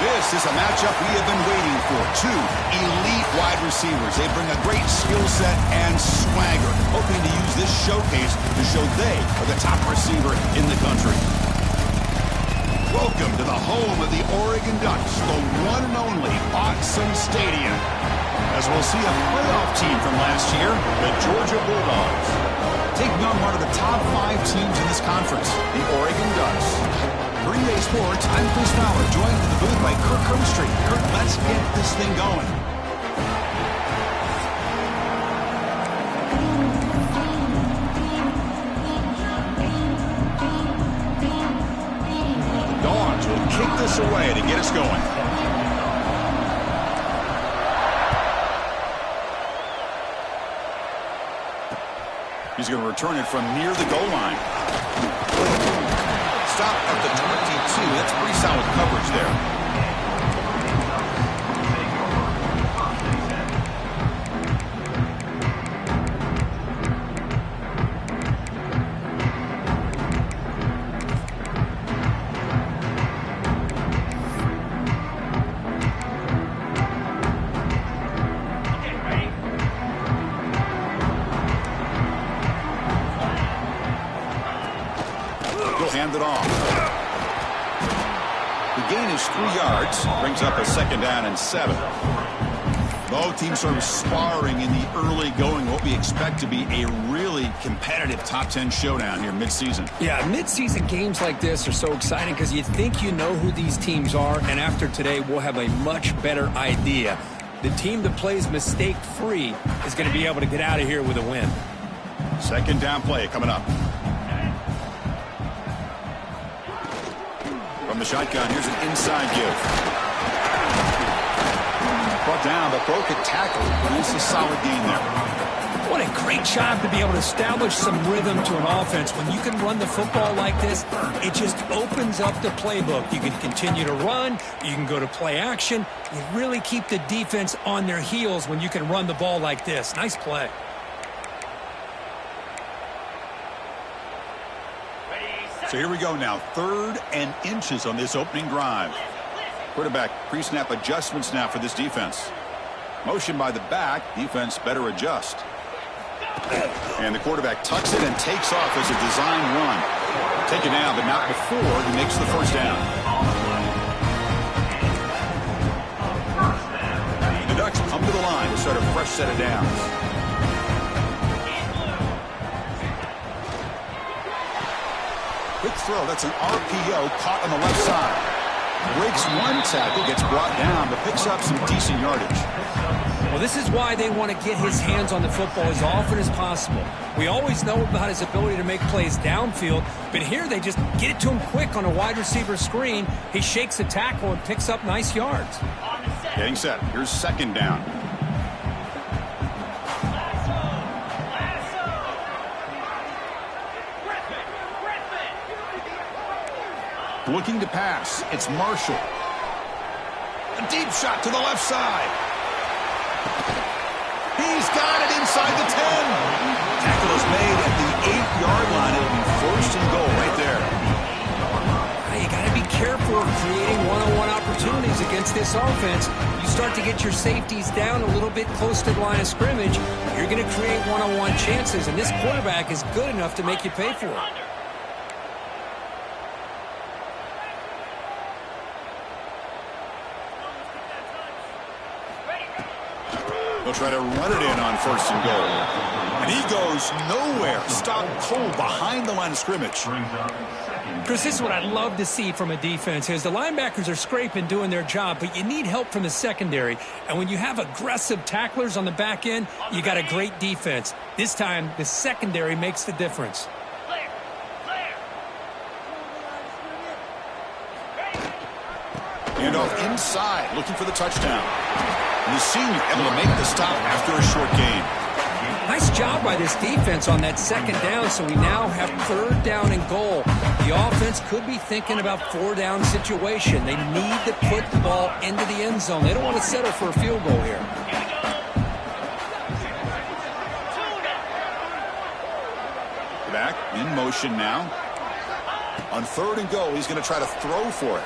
This is a matchup we have been waiting for. Two elite wide receivers. They bring a great skill set and swagger, hoping to use this showcase to show they are the top receiver in the country. Welcome to the home of the Oregon Ducks, the one and only Autzen Stadium. As we'll see a playoff team from last year, the Georgia Bulldogs. Taking on one of the top 5 teams in this conference, the Oregon Ducks. Green Bay Sports, I'm Chris Fowler, joined in the booth by Kirk Herbstreit. Kirk, let's get this thing going. Dogs will kick this away to get us going. He's going to return it from near the goal line. Stop at the 22. That's pretty solid coverage there. Hand it off. The gain is 3 yards. Brings up a 2nd down and 7. Both teams sort of sparring in the early going. What we expect to be a really competitive top 10 showdown here mid-season. Yeah, mid-season games like this are so exciting because you think you know who these teams are, and after today we'll have a much better idea. The team that plays mistake-free is going to be able to get out of here with a win. 2nd down play coming up. From the shotgun, here's an inside give. Brought down, but broke a tackle. Nice, a solid gain there. What a great job to be able to establish some rhythm to an offense. When you can run the football like this, it just opens up the playbook. You can continue to run. You can go to play action. You really keep the defense on their heels when you can run the ball like this. Nice play. So here we go now, 3rd and inches on this opening drive. Quarterback pre-snap adjustments now for this defense. Motion by the back, defense better adjust. And the quarterback tucks it and takes off as a design run. Take it now, but not before he makes the 1st down. The Ducks come to the line to start a fresh set of downs. Quick throw, that's an RPO caught on the left side. Breaks one tackle, gets brought down, but picks up some decent yardage. Well, this is why they want to get his hands on the football as often as possible. We always know about his ability to make plays downfield, but here they just get it to him quick on a wide receiver screen. He shakes the tackle and picks up nice yards. Getting set. Here's 2nd down. Looking to pass. It's Marshall. A deep shot to the left side. He's got it inside the 10. Tackle is made at the 8-yard line. It'll be 1st and goal right there. You got to be careful of creating one-on-one opportunities against this offense. You start to get your safeties down a little bit close to the line of scrimmage, you're going to create one-on-one chances, and this quarterback is good enough to make you pay for it. They'll try to run it in on 1st and goal. And he goes nowhere. Stopped cold behind the line of scrimmage. Chris, this is what I love to see from a defense is the linebackers are scraping, doing their job, but you need help from the secondary. And when you have aggressive tacklers on the back end, you got a great defense. This time, the secondary makes the difference. And off inside, looking for the touchdown. And the senior able to make the stop after a short gain. Nice job by this defense on that 2nd down, so we now have 3rd down and goal. The offense could be thinking about 4-down situation. They need to put the ball into the end zone. They don't want to settle for a field goal here. Back in motion now. On 3rd and goal, he's going to try to throw for it.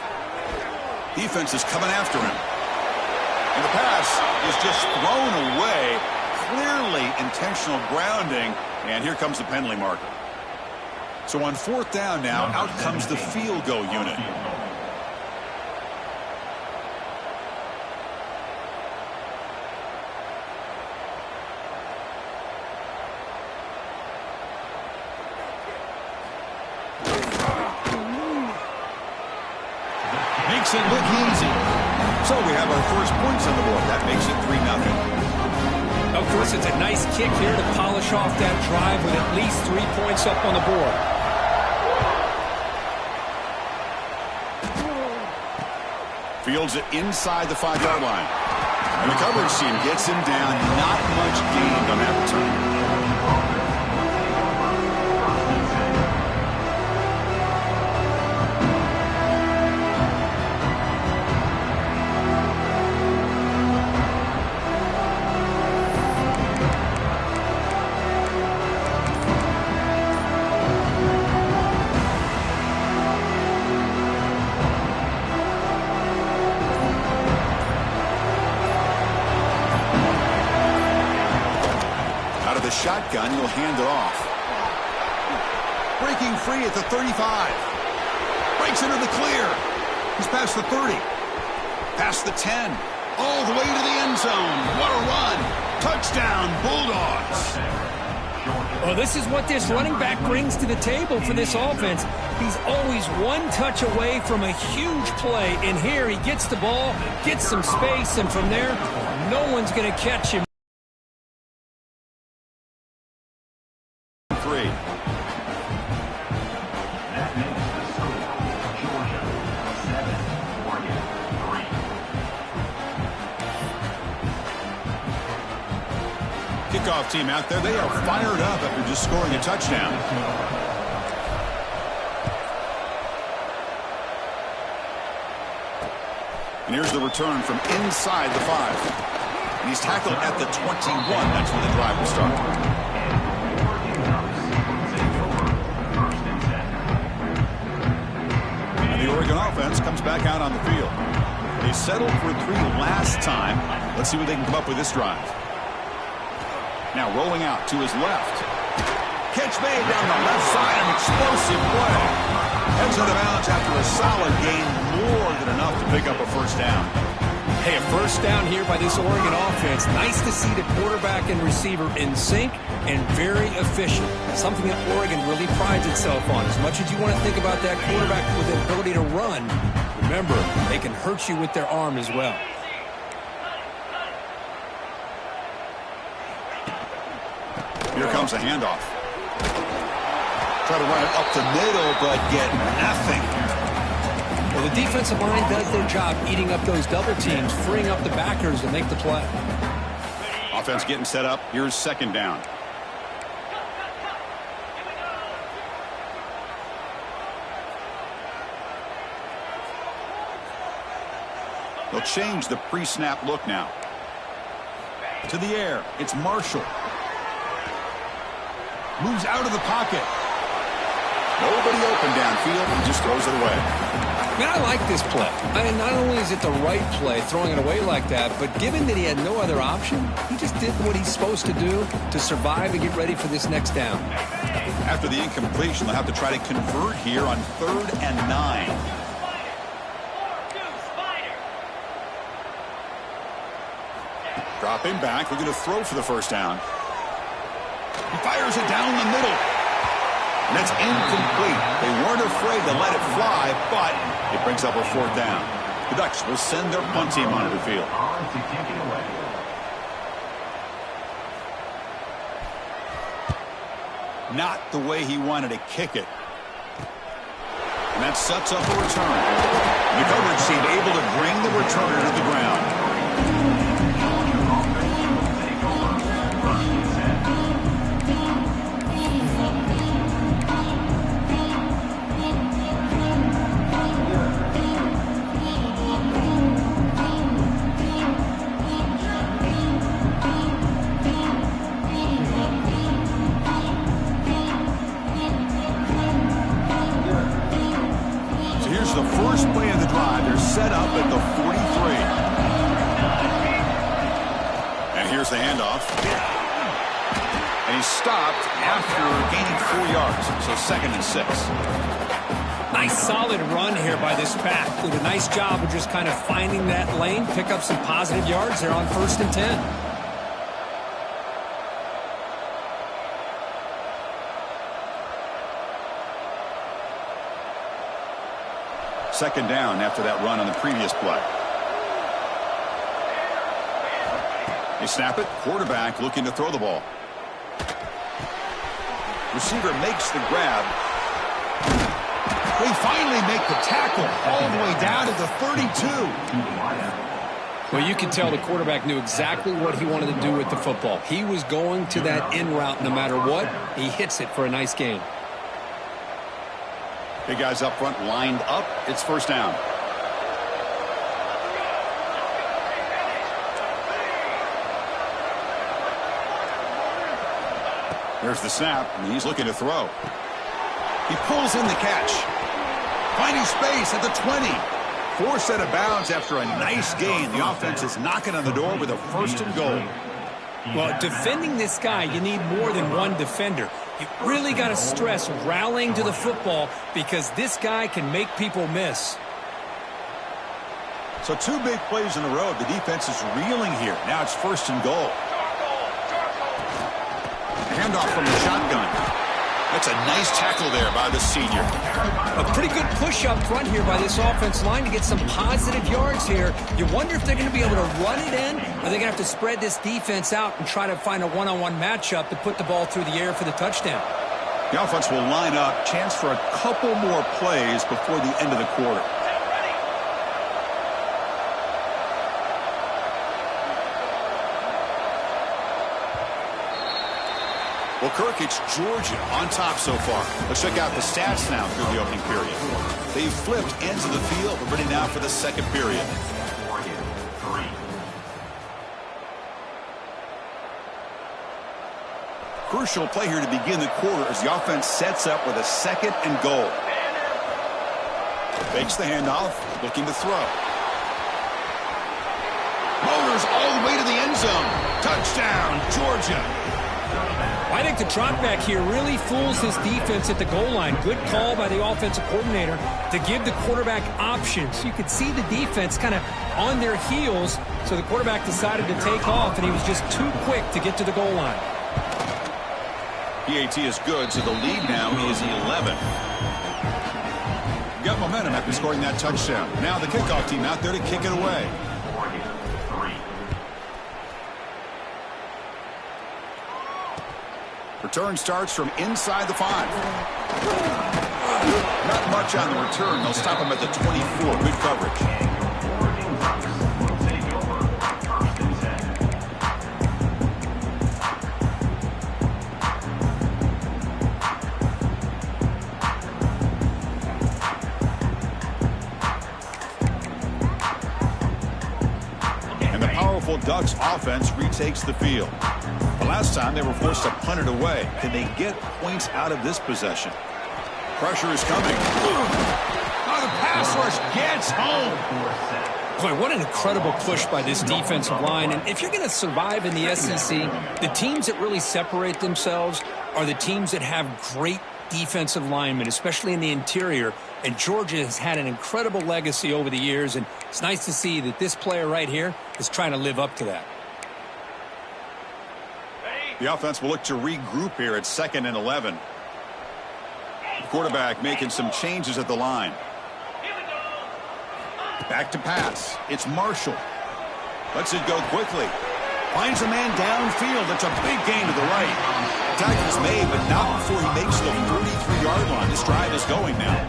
Defense is coming after him. And the pass is just thrown away. Clearly intentional grounding. And here comes the penalty marker. So on 4th down now, out comes the field goal unit. Makes it look easy. So we have our first points on the board. That makes it 3-0. Of course, it's a nice kick here to polish off that drive with at least 3 points up on the board. Fields it inside the 5-yard line. And the coverage team gets him down. Not much gained on that return. Shotgun, he'll hand it off. Breaking free at the 35. Breaks into the clear. He's past the 30. Past the 10. All the way to the end zone. What a run. Touchdown, Bulldogs. Well, this is what this running back brings to the table for this offense. He's always one touch away from a huge play. And here he gets the ball, gets some space, and from there, no one's going to catch him. Kickoff team out there, they are fired up after just scoring a touchdown. And here's the return from inside the 5. And he's tackled at the 21. That's when the drive will start. And the Oregon offense comes back out on the field. They settled for 3 last time. Let's see what they can come up with this drive. Now rolling out to his left. Catch made down the left side, an explosive play. Heads out of bounds after a solid gain, more than enough to pick up a first down. Hey, a first down here by this Oregon offense. Nice to see the quarterback and receiver in sync and very efficient. Something that Oregon really prides itself on. As much as you want to think about that quarterback with the ability to run, remember, they can hurt you with their arm as well. Here comes the handoff. Try to run it up the middle, but get nothing. Well, the defensive line does their job eating up those double teams, freeing up the backers to make the play. Offense getting set up. Here's 2nd down. They'll change the pre-snap look now. To the air. It's Marshall. Moves out of the pocket. Nobody open downfield. He just throws it away. Man, I like this play. Not only is it the right play, throwing it away like that, but given that he had no other option, he just did what he's supposed to do to survive and get ready for this next down. After the incompletion, they'll have to try to convert here on 3rd and 9. Dropping back, looking to throw for the first down. He fires it down the middle. And that's incomplete. They weren't afraid to let it fly, but it brings up a 4th down. The Ducks will send their punt team onto the field. Not the way he wanted to kick it. And that sets up a return. The coverage team able to bring the returner to the ground. Set up at the Here's the handoff. And he's stopped after gaining 4 yards. So 2nd and 6. Nice solid run here by this back. Did a nice job of just kind of finding that lane, pick up some positive yards there on 1st and 10. Second down after that run on the previous play. They snap it. Quarterback looking to throw the ball. Receiver makes the grab. They finally make the tackle all the way down to the 32. Well, you can tell the quarterback knew exactly what he wanted to do with the football. He was going to that in route no matter what. He hits it for a nice gain. Big guys up front lined up. It's 1st down. There's the snap, and he's looking to throw. He pulls in the catch. Finding space at the 20. Forced out of bounds after a nice gain. The offense is knocking on the door with a 1st and goal. Well, defending this guy, you need more than one defender. You really got to stress rallying to the football because this guy can make people miss. So 2 big plays in a row. The defense is reeling here. Now it's 1st and goal. Handoff from the shotgun. That's a nice tackle there by the senior. A pretty good push up front here by this offense line to get some positive yards here. You wonder if they're going to be able to run it in, or they're going to have to spread this defense out and try to find a one-on-one matchup to put the ball through the air for the touchdown. The offense will line up. Chance for a couple more plays before the end of the quarter. Well, Kirk, it's Georgia on top so far. Let's check out the stats now through the opening period. They've flipped ends of the field. We're ready now for the 2nd period. Crucial play here to begin the quarter as the offense sets up with a 2nd and goal. Fakes the handoff, looking to throw. Motors all the way to the end zone. Touchdown, Georgia. I think the drop back here really fools his defense at the goal line. Good call by the offensive coordinator to give the quarterback options. You could see the defense kind of on their heels, so the quarterback decided to take off, and he was just too quick to get to the goal line. PAT is good, so the lead now is 11. Got momentum after scoring that touchdown. Now the kickoff team out there to kick it away. Return starts from inside the 5. Not much on the return. They'll stop him at the 24. Good coverage. And the powerful Ducks offense retakes the field. Last time they were forced to punt it away. Can they get points out of this possession? Pressure is coming. Oh, the pass rush gets home. Boy, what an incredible push by this defensive line. And if you're going to survive in the SEC, the teams that really separate themselves are the teams that have great defensive linemen, especially in the interior. And Georgia has had an incredible legacy over the years. And it's nice to see that this player right here is trying to live up to that. The offense will look to regroup here at 2nd and 11. The quarterback making some changes at the line. Back to pass. It's Marshall. Lets it go quickly. Finds a man downfield. It's a big gain to the right. Tackle's made, but not before he makes the 43-yard line. This drive is going now.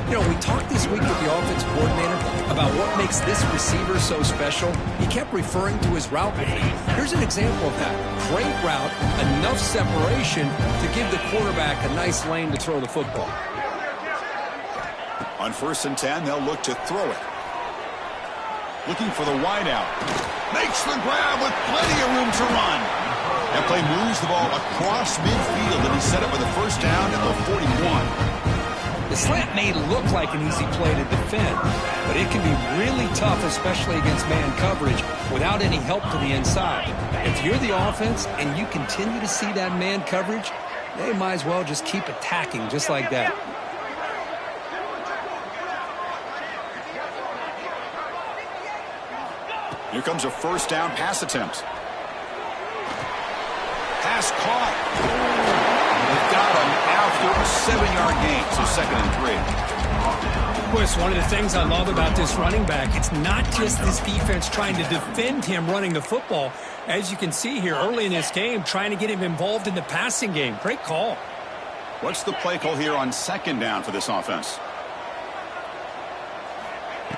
You know, we talked this week with the offensive coordinator about what makes this receiver so special. He kept referring to his route running. Here's an example of that. Great route, enough separation to give the quarterback a nice lane to throw the football. On 1st and 10, they'll look to throw it. Looking for the wideout. Makes the grab with plenty of room to run. That play moves the ball across midfield, and he's set up with a 1st down at the 41. The slant may look like an easy play to defend, but it can be really tough, especially against man coverage, without any help to the inside. If you're the offense and you continue to see that man coverage, they might as well just keep attacking just like that. Here comes a first down pass attempt. Pass caught. They've got him after a 7-yard gain, so 2nd and 3. Chris, one of the things I love about this running back, it's not just this defense trying to defend him running the football. As you can see here early in this game, trying to get him involved in the passing game. Great call. What's the play call here on 2nd down for this offense?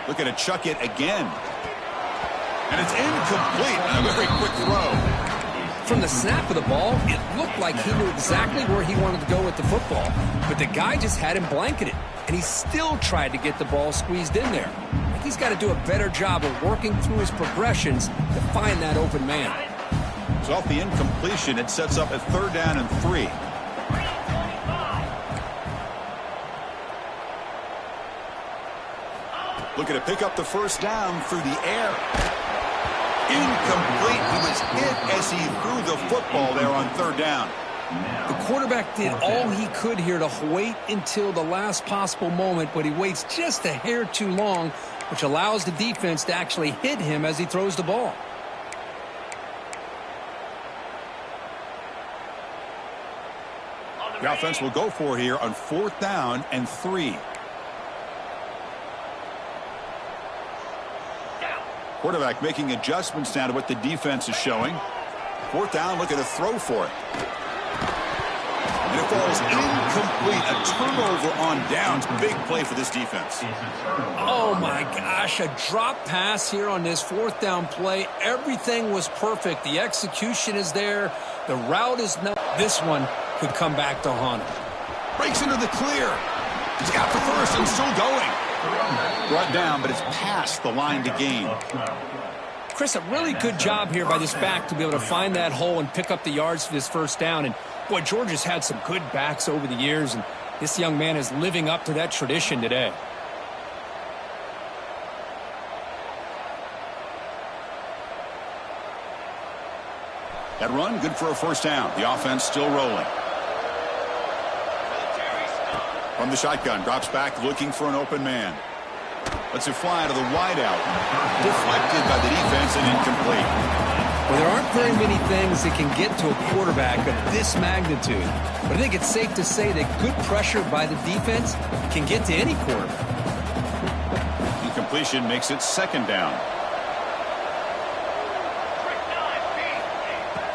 Looking to chuck it again. And it's incomplete. A very quick throw. From the snap of the ball, it looked like he knew exactly where he wanted to go with the football. But the guy just had him blanketed. And he still tried to get the ball squeezed in there. I think he's got to do a better job of working through his progressions to find that open man. So off the incompletion, it sets up a 3rd down and 3. Looking to pick up the first down through the air. Incomplete. He was hit as he threw the football there on 3rd down. The quarterback did all he could here to wait until the last possible moment, but he waits just a hair too long, which allows the defense to actually hit him as he throws the ball. The offense will go for here on 4th down and 3. Quarterback making adjustments now to what the defense is showing. 4th down, looking to throw for it. And it falls incomplete. A turnover on downs. Big play for this defense. Oh, my gosh. A drop pass here on this 4th down play. Everything was perfect. The execution is there. The route is not. This one could come back to haunt him. Breaks into the clear. He's got the first and still going. Brought down, but it's past the line to gain. Chris, a really good job here by this back to be able to find that hole and pick up the yards for this first down. And, boy, Georgia's had some good backs over the years, and this young man is living up to that tradition today. That run, good for a first down. The offense still rolling. From the shotgun, drops back looking for an open man. Lets it fly to the wideout. Deflected by the defense and incomplete. Well, there aren't very many things that can get to a quarterback of this magnitude. But I think it's safe to say that good pressure by the defense can get to any quarterback. Incompletion makes it 2nd down.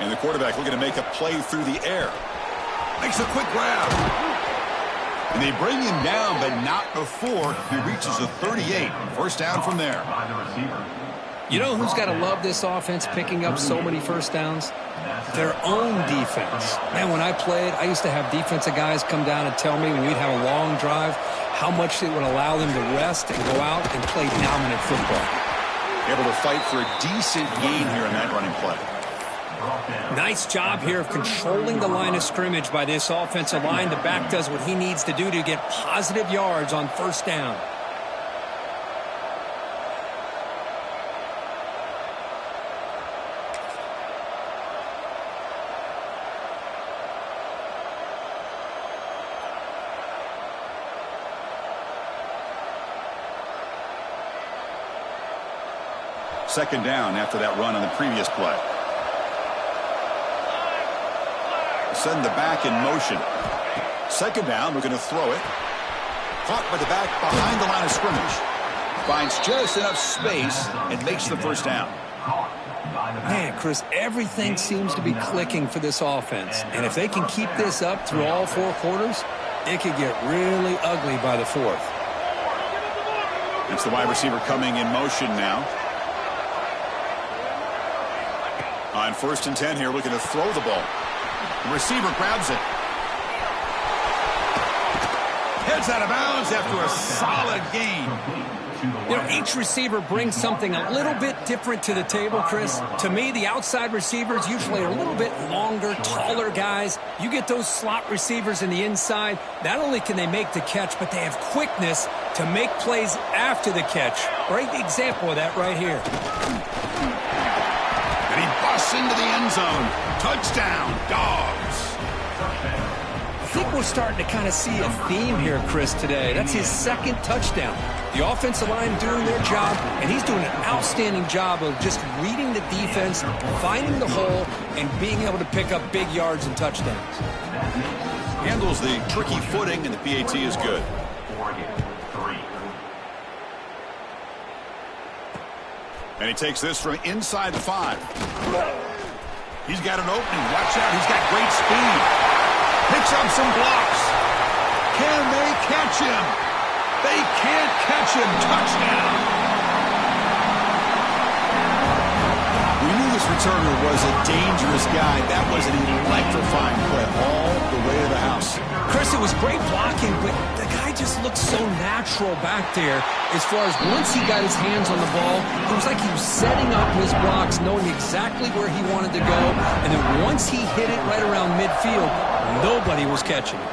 And the quarterback looking to make a play through the air. Makes a quick grab. And they bring him down, but not before he reaches the 38. First down from there. You know who's got to love this offense picking up so many first downs? Their own defense. Man, when I played, I used to have defensive guys come down and tell me when we'd have a long drive how much it would allow them to rest and go out and play dominant football. Able to fight for a decent gain here in that running play. Nice job here of controlling the line of scrimmage by this offensive line. The back does what he needs to do to get positive yards on first down. Second down after that run on the previous play. Send the back in motion. Second down, looking to throw it. Caught by the back behind the line of scrimmage. Finds just enough space and makes the first down. Man, Chris, everything seems to be clicking for this offense. And if they can keep this up through all 4 quarters, it could get really ugly by the 4th. It's the wide receiver coming in motion now. On 1st and 10 here, looking to throw the ball. The receiver grabs it. Heads out of bounds after a solid gain. You know, each receiver brings something a little bit different to the table, Chris. To me, the outside receivers usually are a little bit longer, taller guys. You get those slot receivers in the inside, not only can they make the catch, but they have quickness to make plays after the catch. Great example of that right here. And he busts into the end zone. Touchdown, Dogs. I think we're starting to kind of see a theme here, Chris, today. That's his second touchdown. The offensive line doing their job, and he's doing an outstanding job of just reading the defense, finding the hole, and being able to pick up big yards and touchdowns. Handles the tricky footing, and the PAT is good. And he takes this from inside the 5. He's got an opening. Watch out. He's got great speed. Picks up some blocks. Can they catch him? They can't catch him. Touchdown. We knew this returner was a dangerous guy. That was an electrifying play all the way to the house. Chris, it was great blocking, but the guy just looked so natural back there as far as once he got his hands on the ball, it was like he was setting up his blocks, knowing exactly where he wanted to go, and then once he hit it right around midfield, nobody was catching it.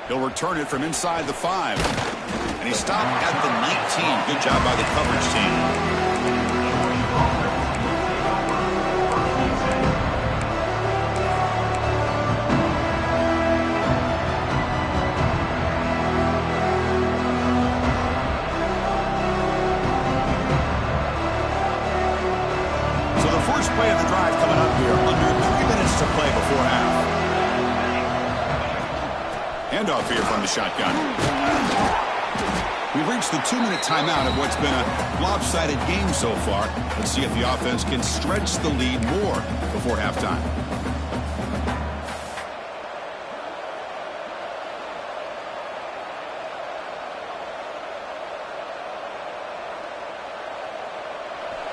He'll return it from inside the 5. And he stopped at the 19. Good job by the coverage team. So the first play of the drive coming up here. Under 3 minutes to play before half. Handoff here from the shotgun. We've reached the 2-minute timeout of what's been a lopsided game so far. Let's see if the offense can stretch the lead more before halftime.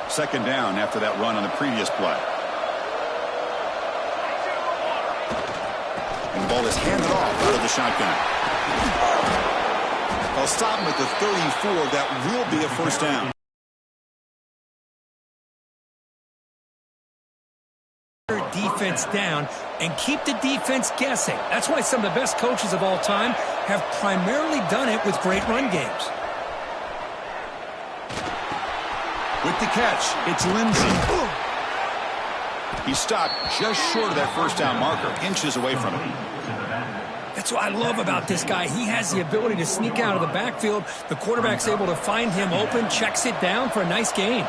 Second down after that run on the previous play. And the ball is handed off out of the shotgun. They'll stop him at the 34. That will be a first down. Defense down and keep the defense guessing. That's why some of the best coaches of all time have primarily done it with great run games. With the catch, it's Lindsay. He stopped just short of that first down marker, inches away from it. That's what I love about this guy. He has the ability to sneak out of the backfield. The quarterback's able to find him open, checks it down for a nice gain.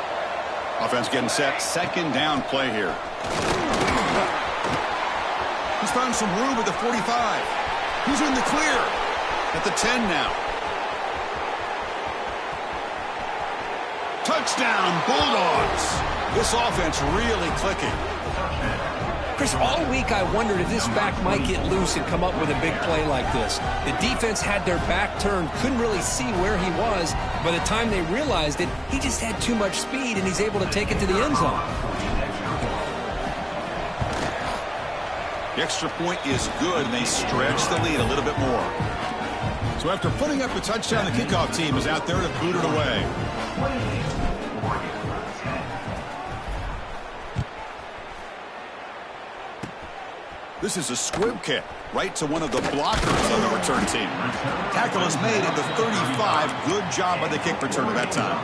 Offense getting set. Second down play here. He's found some room at the 45. He's in the clear at the 10 now. Touchdown, Bulldogs. This offense really clicking. Chris, all week I wondered if this back might get loose and come up with a big play like this. The defense had their back turned, couldn't really see where he was. By the time they realized it, he just had too much speed, and he's able to take it to the end zone. The extra point is good, and they stretch the lead a little bit more. So after putting up a touchdown, the kickoff team is out there to boot it away. This is a squib kick right to one of the blockers on the return team. Tackle is made at the 35. Good job by the kick returner that time.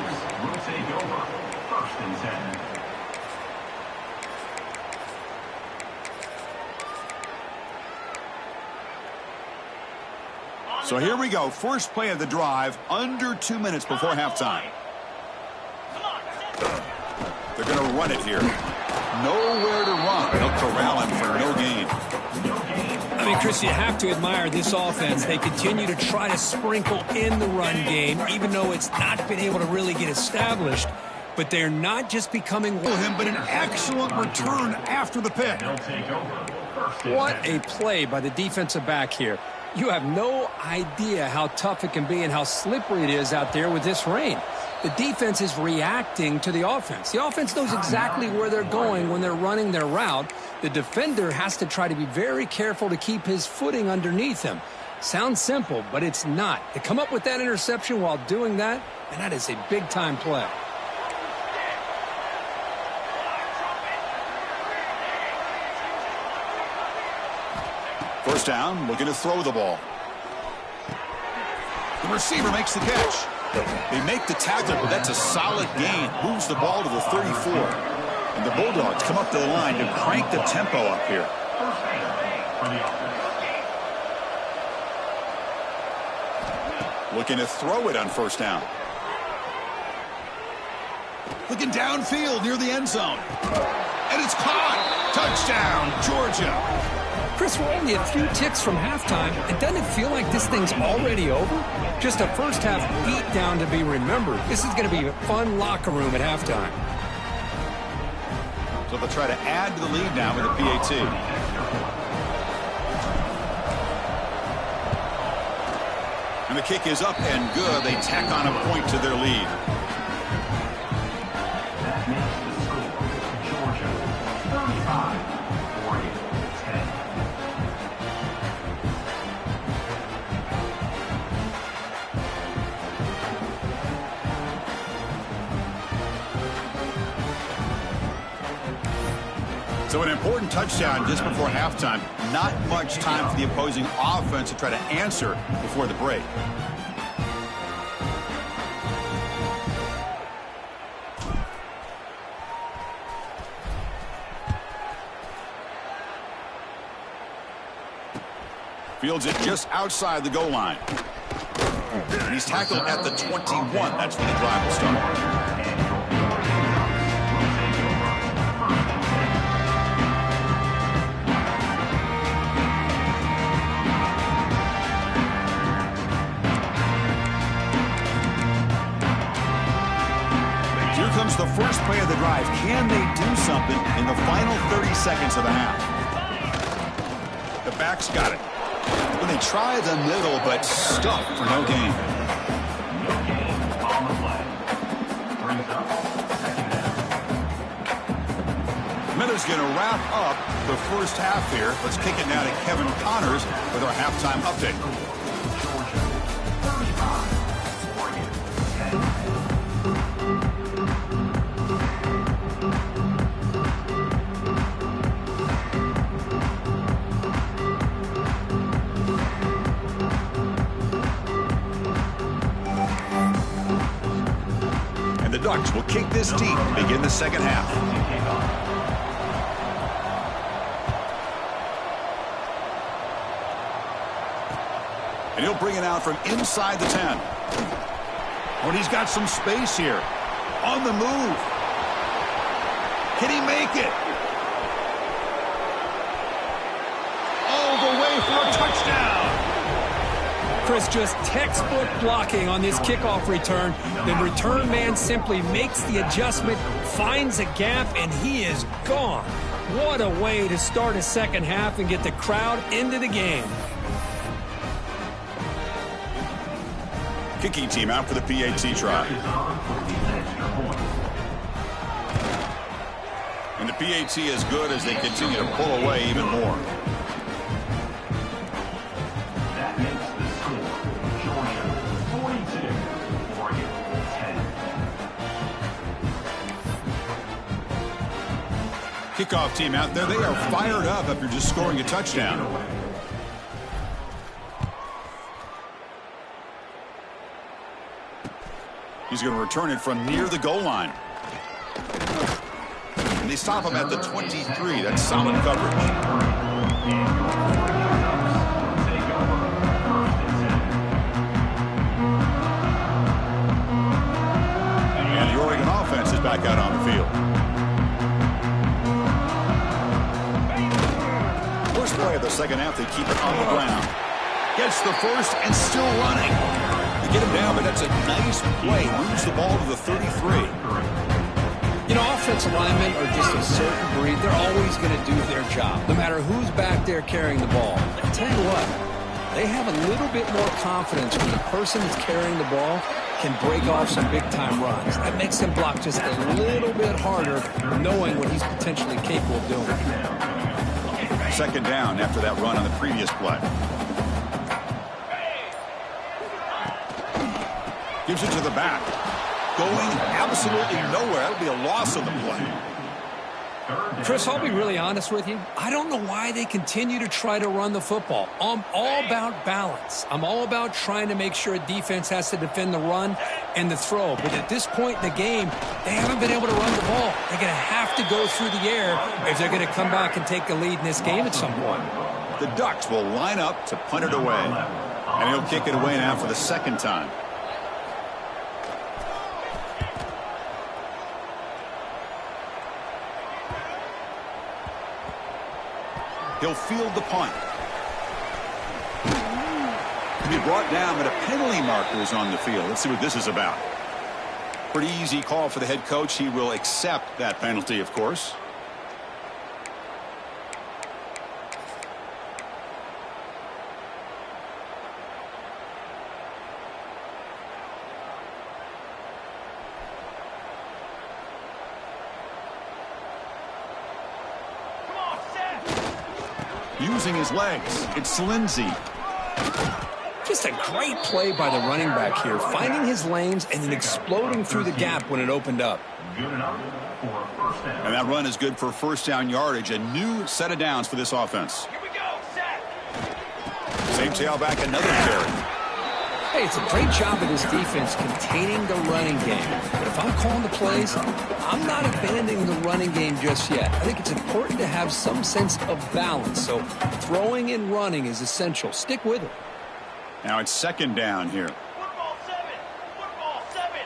So here we go. First play of the drive, under 2 minutes before halftime. They're going to run it here. Nowhere to run. They'll corral him for no gain. I mean, Chris, you have to admire this offense. They continue to try to sprinkle in the run game, even though it's not been able to really get established. But they're not just becoming him, but an excellent return after the pick. What a play by the defensive back here. You have no idea how tough it can be and how slippery it is out there with this rain. The defense is reacting to the offense. The offense knows exactly where they're going when they're running their route. The defender has to try to be very careful to keep his footing underneath him. Sounds simple, but it's not. To come up with that interception while doing that, and that is a big-time play. First down, looking to throw the ball. The receiver makes the catch. They make the tackle, but that's a solid gain. Moves the ball to the 34. And the Bulldogs come up to the line to crank the tempo up here. Looking to throw it on first down. Looking downfield near the end zone. And it's caught. Touchdown, Georgia. Chris, we're only a few ticks from halftime, and doesn't it feel like this thing's already over? Just a first-half beatdown to be remembered. This is going to be a fun locker room at halftime. So they'll try to add to the lead now with the PAT. And the kick is up and good. They tack on a point to their lead. That makes the score Georgia 35-10. So an important touchdown just before halftime. Not much time for the opposing offense to try to answer before the break. Fields it just outside the goal line. And he's tackled at the 21. That's when the drive will start. Here comes the first play of the drive. Can they do something in the final 30 seconds of the half? The back's got it. When they try the middle, but stuffed for no gain. Miller's going to wrap up the first half here. Let's kick it now to Kevin Connors with our halftime update. The Ducks will kick this deep to begin the second half. And he'll bring it out from inside the 10. Oh, and he's got some space here. On the move. Can he make it? All the way for a touchdown. Chris, just textbook blocking on this kickoff return. The return man simply makes the adjustment, finds a gap, and he is gone. What a way to start a second half and get the crowd into the game. Kicking team out for the PAT try. And the PAT is good as they continue to pull away even more. Kickoff team out there. They are fired up after just scoring a touchdown. He's going to return it from near the goal line. And they stop him at the 23. That's solid coverage. And the Oregon offense is back out on the field. First play of the second half, they keep it on the ground. Gets the first and still running. They get him down, but that's a nice play. Moves the ball to the 33. You know, offensive linemen are just a certain breed. They're always going to do their job, no matter who's back there carrying the ball. I tell you what, they have a little bit more confidence when the person that's carrying the ball can break off some big-time runs. That makes them block just a little bit harder, knowing what he's potentially capable of doing. Second down after that run on the previous play. Gives it to the back. Going absolutely nowhere. That would be a loss on the play. Chris, I'll be really honest with you. I don't know why they continue to try to run the football. I'm all about balance. I'm all about trying to make sure a defense has to defend the run and the throw. But at this point in the game, they haven't been able to run the ball. They're going to have to go through the air if they're going to come back and take the lead in this game at some point. The Ducks will line up to punt it away. And he'll kick it away now for the second time. He'll field the punt. To be brought down, but a penalty marker is on the field. Let's see what this is about. Pretty easy call for the head coach. He will accept that penalty, of course. Using his legs, it's Lindsey. Just a great play by the running back here, finding his lanes and then exploding through the gap when it opened up. And that run is good for first down yardage. A new set of downs for this offense. Here we go, set. Same tailback, another carry. Hey, it's a great job of this defense containing the running game. But if I'm calling the plays, I'm not abandoning the running game just yet. I think it's important to have some sense of balance. So throwing and running is essential. Stick with it. Now it's second down here. Football 7. Football 7.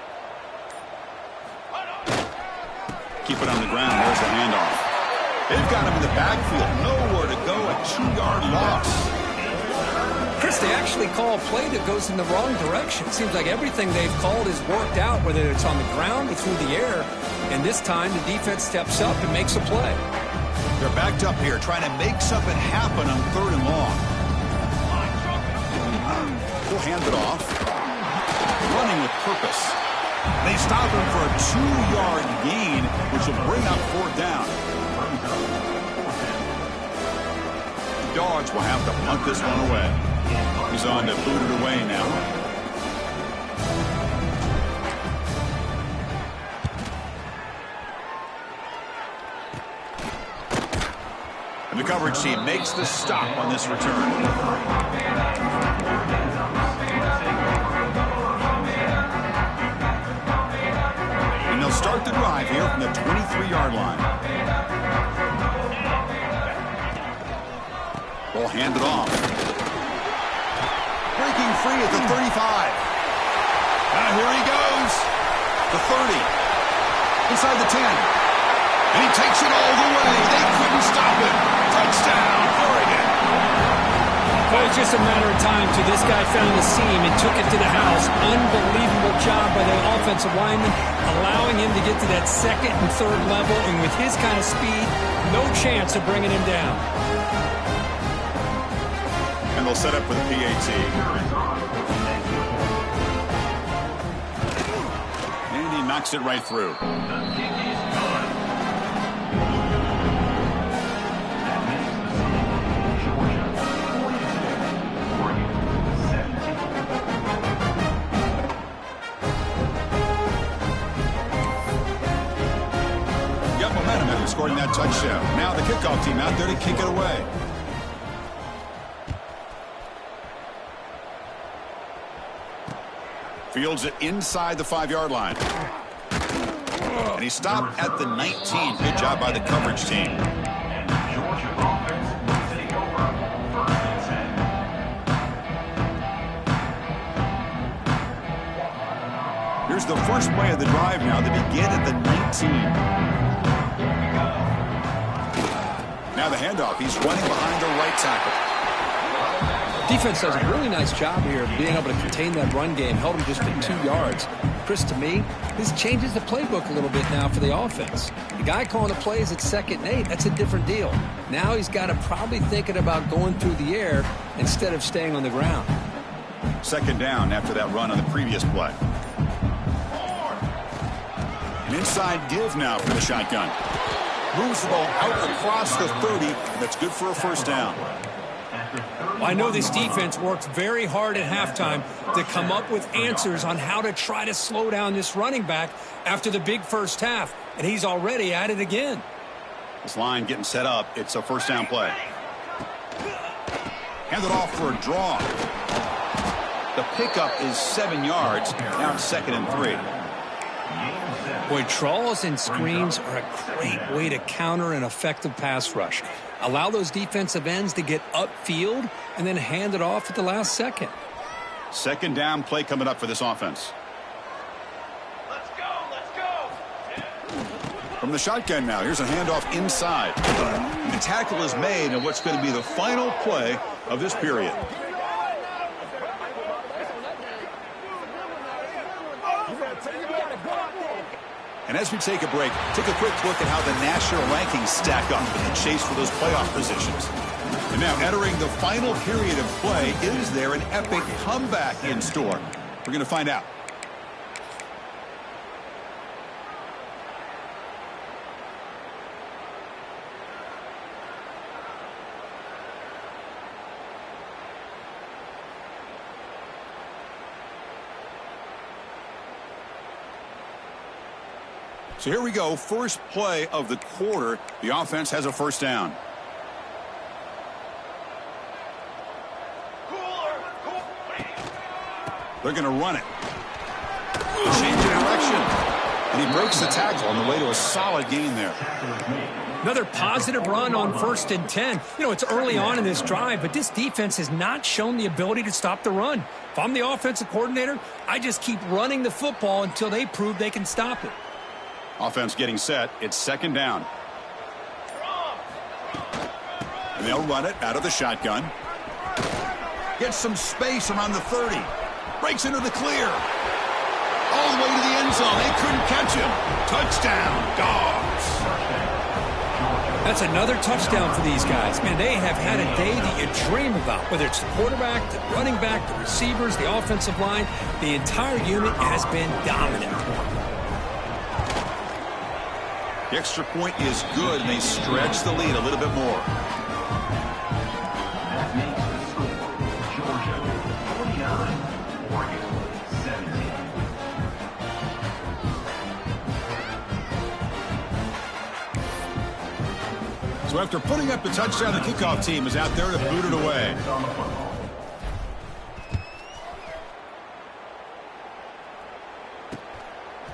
Keep it on the ground. There's the handoff. They've got him in the backfield. Nowhere to go. A 2-yard loss. Chris, they actually call a play that goes in the wrong direction. It seems like everything they've called has worked out, whether it's on the ground or through the air. And this time, the defense steps up and makes a play. They're backed up here, trying to make something happen on 3rd and long. We'll hand it off. Running with purpose. They stop him for a 2-yard gain, which will bring up 4th down. The Dogs will have to punt this one away. He's on to boot it away now. And the coverage team makes the stop on this return. And they'll start the drive here from the 23-yard line. We'll hand it off. Breaking free at the 35. Here he goes. The 30. Inside the 10. And he takes it all the way. They couldn't stop him. Touchdown, Oregon. Well, it's just a matter of time till this guy found the seam and took it to the house. Unbelievable job by the offensive lineman, allowing him to get to that 2nd and 3rd level. And with his kind of speed, no chance of bringing him down. And they'll set up for the PAT. And he knocks it right through. Got momentum after scoring that touchdown. Now the kickoff team out there to kick it away. Fields it inside the 5-yard line. And he stopped at the 19. Good job by the coverage team. Georgia offense will take over 1st and 10. Here's the first play of the drive now. They begin at the 19. Now the handoff. He's running behind the right tackle. Defense does a really nice job here of being able to contain that run game. Held him just at 2 yards. Chris, to me, this changes the playbook a little bit now for the offense. The guy calling the plays at 2nd and 8, that's a different deal. Now he's got to probably thinking about going through the air instead of staying on the ground. 2nd down after that run on the previous play. An inside give now for the shotgun. Moves the ball out across the 30. That's good for a first down. At the 30 Well, I know this defense worked very hard at halftime to come up with answers on how to try to slow down this running back after the big first half, and he's already at it again. This line getting set up. It's a first down play. Hand it off for a draw. The pickup is 7 yards. Now it's 2nd and 3. Boy, draws and screens are a great way to counter an effective pass rush. Allow those defensive ends to get upfield and then hand it off at the last second. 2nd down play coming up for this offense. Let's go, let's go. From the shotgun now, here's a handoff inside. The tackle is made in what's going to be the final play of this period. And as we take a break, take a quick look at how the national rankings stack up in the chase for those playoff positions. And now entering the final period of play, is there an epic comeback in store? We're going to find out. So here we go, first play of the quarter. The offense has a first down. They're going to run it. Change of direction. And he breaks the tackle on the way to a solid gain there. Another positive run on 1st and 10. You know, it's early on in this drive, but this defense has not shown the ability to stop the run. If I'm the offensive coordinator, I just keep running the football until they prove they can stop it. Offense getting set. It's 2nd down. And they'll run it out of the shotgun. Gets some space around the 30. Breaks into the clear. All the way to the end zone. They couldn't catch him. Touchdown, Dogs. That's another touchdown for these guys. Man, they have had a day that you dream about. Whether it's the quarterback, the running back, the receivers, the offensive line, the entire unit has been dominant. The extra point is good, and they stretch the lead a little bit more. That makes the score Georgia 49, Oregon 17. So after putting up the touchdown, the kickoff team is out there to boot it away.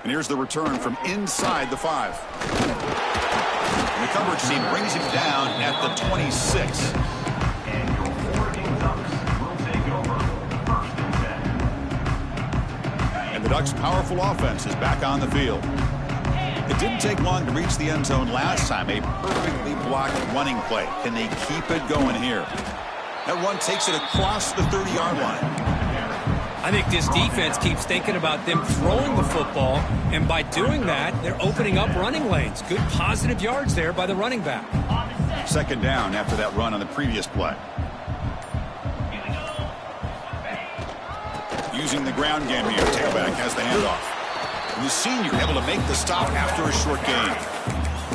And here's the return from inside the 5. And the coverage team brings him down at the 26. And your Oregon Ducks will take over 1st and 10. And the Ducks' powerful offense is back on the field. It didn't take long to reach the end zone last time. A perfectly blocked running play. Can they keep it going here? That run takes it across the 30-yard line. I think this defense keeps thinking about them throwing the football, and by doing that, they're opening up running lanes. Good positive yards there by the running back. 2nd down after that run on the previous play. Using the ground game here, tailback has the handoff. And the senior able to make the stop after a short gain.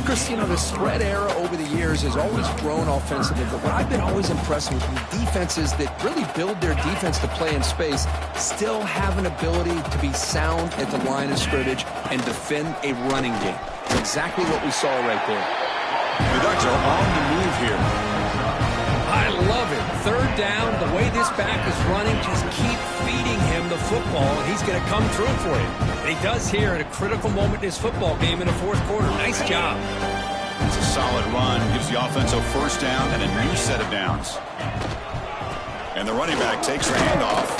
Chris, you know, the spread era over the years has always grown offensively, but what I've been always impressed with defenses that really build their defense to play in space still have an ability to be sound at the line of scrimmage and defend a running game. It's exactly what we saw right there. The Ducks are on the move here. I love it. 3rd down, the way this back is running, just keep feeding him the football, and he's going to come through for you. And he does here at a critical moment in his football game in the 4th quarter. Nice job. It's a solid run. Gives the offense a first down and a new set of downs. And the running back takes the handoff.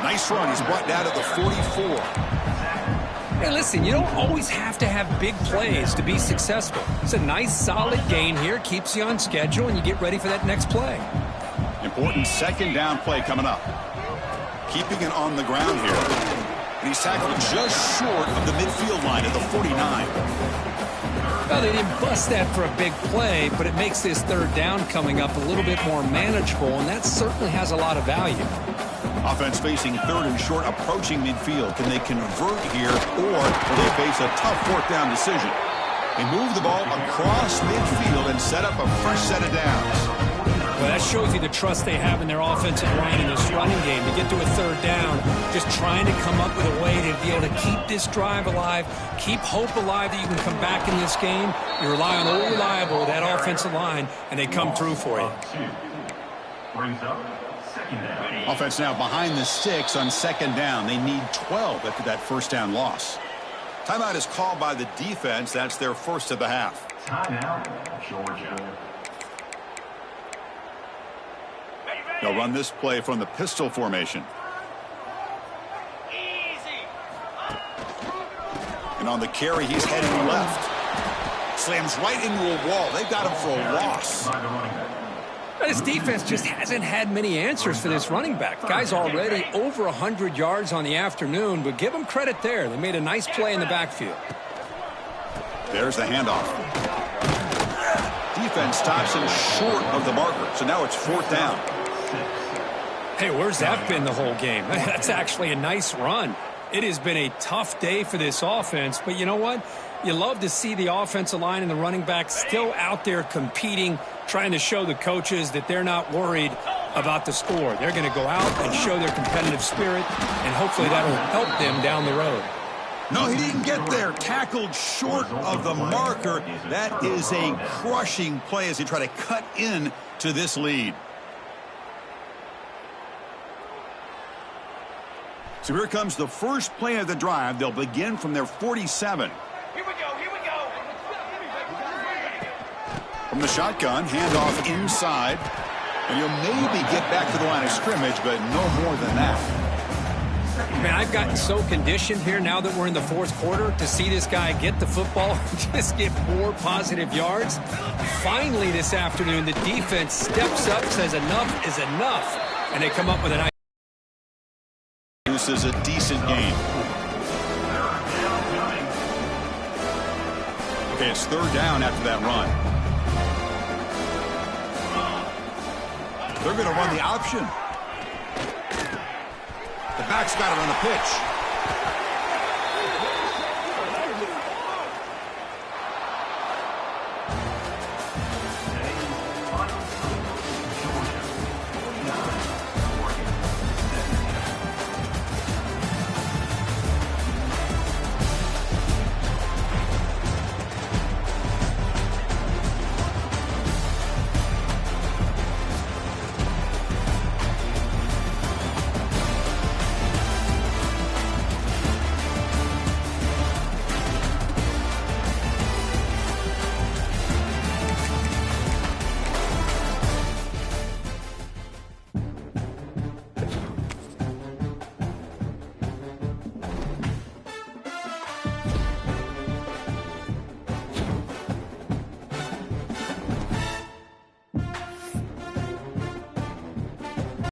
Nice run. He's brought down at the 44. Hey, listen, you don't always have to have big plays to be successful. It's a nice, solid gain here. Keeps you on schedule, and you get ready for that next play. Important 2nd down play coming up. Keeping it on the ground here. And he's tackled just short of the midfield line at the 49. Well, they didn't bust that for a big play, but it makes this 3rd down coming up a little bit more manageable, and that certainly has a lot of value. Offense facing 3rd and short, approaching midfield. Can they convert here, or will they face a tough 4th down decision? They move the ball across midfield and set up a fresh set of downs. Well, that shows you the trust they have in their offensive line in this running game. To get to a third down, just trying to come up with a way to be able to keep this drive alive, keep hope alive that you can come back in this game. You rely on old reliable, that offensive line, and they come through for you. Brings up second down. Offense now behind the sticks on second down. They need 12 after that first down loss. Timeout is called by the defense. That's their first of the half. Timeout, Georgia. They'll run this play from the pistol formation. Easy. And on the carry, he's heading left. Slams right into a wall. They've got him for a loss. By the running back. This defense just hasn't had many answers for this running back. Guy's already over 100 yards on the afternoon, but give him credit there. They made a nice play in the backfield. There's the handoff. Defense stops him short of the marker, so now it's fourth down. Hey, where's that been the whole game? That's actually a nice run. It has been a tough day for this offense, but you know what? You love to see the offensive line and the running back still out there competing, trying to show the coaches that they're not worried about the score. They're going to go out and show their competitive spirit, and hopefully that'll help them down the road. No, he didn't get there. Tackled short of the marker. That is a crushing play as they try to cut in to this lead. So here comes the first play of the drive. They'll begin from their 47. Here we go. Here we go. From the shotgun, handoff inside. And you'll maybe get back to the line of scrimmage, but no more than that. Man, I've gotten so conditioned here now that we're in the fourth quarter to see this guy get the football and just get more positive yards. Finally this afternoon, the defense steps up, says enough is enough, and they come up with a nice. This is a decent game. Okay, it's third down after that run. They're going to run the option. The back's got it on the pitch.